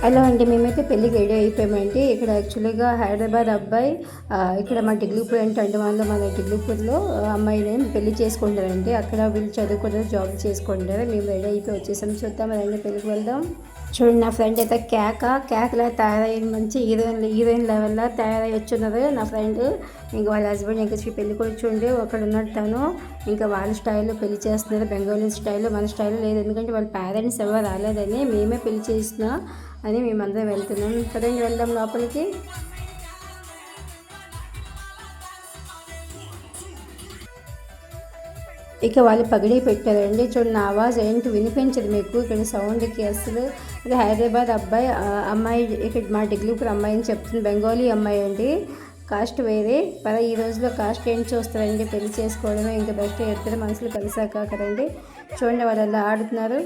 Hello అండి, మేమైతే పెళ్ళికి రెడీ అయిపోయామండి. ఇక్కడ యాక్చువల్గా హైదరాబాద్ అబ్బాయి ఇక్కడ మా డిగ్లూపూర్ అంటే అండమాన్లో మన డిగ్లూపూర్లో అమ్మాయిని పెళ్లి చేసుకుంటారండి. అక్కడ వీళ్ళు చదువుకుంటారు, జాబ్ చేసుకుంటారు. మేము రెడీ అయిపోయి వచ్చేసాం. చూద్దాం రండి, పెళ్ళికి వెళ్దాం. చూడండి, నా ఫ్రెండ్ అయితే కేకలా తయారయ్యి మంచి హీరోయిన్ లెవెల్లో తయారై వచ్చున్నారు నా ఫ్రెండ్. ఇంకా వాళ్ళ హస్బెండ్ ఇంకా పెళ్లి కూడా చూడండి అక్కడ ఉన్నాడు తను. ఇంకా వాళ్ళ స్టైల్లో పెళ్లి చేస్తున్నారు, బెంగాలీ స్టైల్లో. మన స్టైల్లో లేదు, ఎందుకంటే వాళ్ళ పేరెంట్స్ ఎవరు రాలేదని మేమే పెళ్లి చేస్తున్నాం అని మేమందరం వెళ్తున్నాం. కదండి, వెళ్దాం లోపలికి. ఇక వాళ్ళు పగిడి పెట్టారండి. చూడండి, ఆవాజ్ ఏంటి వినిపించదు మీకు ఇక్కడ సౌండ్కి అసలు. ఇది హైదరాబాద్ అబ్బాయి అమ్మాయి ఇక్కడ మా డిగ్లూపూర్ అమ్మాయి అని చెప్తుంది. బెంగాలీ అమ్మాయి అండి, కాస్ట్ వేరే. ఈ రోజులో కాస్ట్ ఏంటి చూస్తారండి, పెళ్లి చేసుకోవడమే ఇంకా బెస్ట్. ఇద్దరు మనుషులు కలిసాక కదండి. చూడండి, వాళ్ళు అలా ఆడుతున్నారు.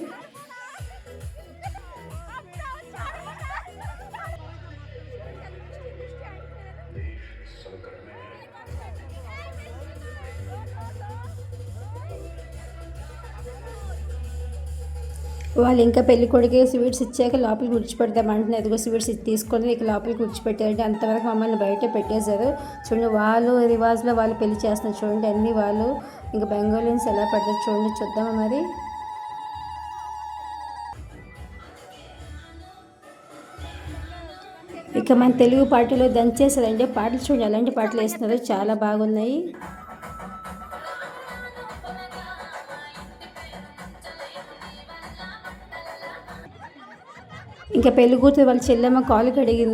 వాళ్ళు ఇంకా పెళ్లి కొడుకు స్వీట్స్ ఇచ్చాక లోపలికి విడిచిపెడతామంటున్నారు. ఎదుగో స్వీట్స్ తీసుకొని ఇక లోపలికి విడిచిపెట్టారంటే అంతవరకు మమ్మల్ని బయట పెట్టేశారు. చూడండి, వాళ్ళు రివాజ్లో వాళ్ళు పెళ్లి చేస్తున్నారు. చూడండి, అన్ని వాళ్ళు ఇంకా బెంగాలీన్స్ ఎలా పడతారు చూడండి. చూద్దామా మరి. ఇక మన తెలుగు పాటలు దంచేసారండి. పాటలు చూడండి ఎలాంటి పాటలు వేస్తున్నారు, చాలా బాగున్నాయి. ఇంకా పెళ్లి కూతురు వాళ్ళ చెల్లెమ్మ కాలు కడిగి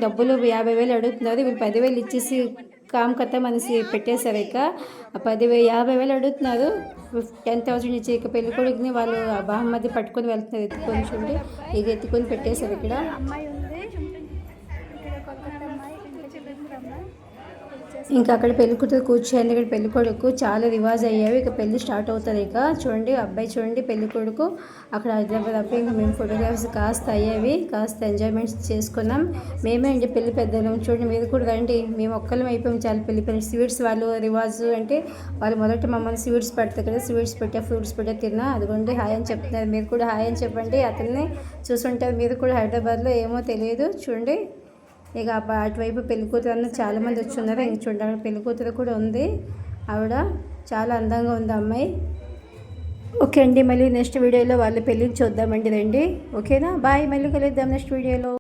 డబ్బులు 50,000 అడుగుతున్నారు. వీళ్ళు 10,000 ఇచ్చేసి కామ్ కథ మనిషి పెట్టేశారు. ఇక 50,000 అడుగుతున్నారు. 10,000 ఇచ్చి ఇక పెళ్లి కొడుకుని వాళ్ళు బాహమ్మది పట్టుకొని వెళ్తున్నారు, ఎత్తుకొని. చూడండి, ఇది ఎత్తుకొని పెట్టేశారు ఇక్కడ. ఇంకా అక్కడ పెళ్లి కూతురు కూర్చోండి. ఇక్కడ పెళ్లి కొడుకు చాలా రివాజ్ అయ్యాయి. ఇక పెళ్లి స్టార్ట్ అవుతుంది. ఇక చూడండి, అబ్బాయి చూడండి పెళ్లి కొడుకు అక్కడ హైదరాబాద్ అబ్బాయి. ఇంకా మేము ఫోటోగ్రాఫ్స్ కాస్త అయ్యేవి, కాస్త ఎంజాయ్మెంట్స్ చేసుకున్నాం. మేమే అండి పెళ్లి పెద్దలు. చూడండి, మీరు కూడా రండి. మేము ఒక్కళ్ళం అయిపోయాం చాలా. పెళ్లి స్వీట్స్ వాళ్ళు రివాజు అంటే వాళ్ళు మొదట మమ్మల్ని స్వీట్స్ పెడతారు కదా, స్వీట్స్ పెట్టా ఫ్రూట్స్ పెట్టా తిన్నా. అదిగోండి హాయ్ అని చెప్తున్నారు. మీరు కూడా హాయ్ అని చెప్పండి. అతన్ని చూసుంటారు మీరు కూడా హైదరాబాద్లో, ఏమో తెలియదు. చూడండి, ఇక అటువైపు పెళ్ళికూతురు అన్న చాలామంది వచ్చి ఉన్నారు. ఇంక చూడండి, పెళ్ళికూతురు కూడా ఉంది. ఆవిడ చాలా అందంగా ఉంది అమ్మాయి. ఓకే అండి, మళ్ళీ నెక్స్ట్ వీడియోలో వాళ్ళ పెళ్ళిని చూద్దామండి రండి. ఓకేనా, బాయ్. మళ్ళీ కలుద్దాం నెక్స్ట్ వీడియోలో.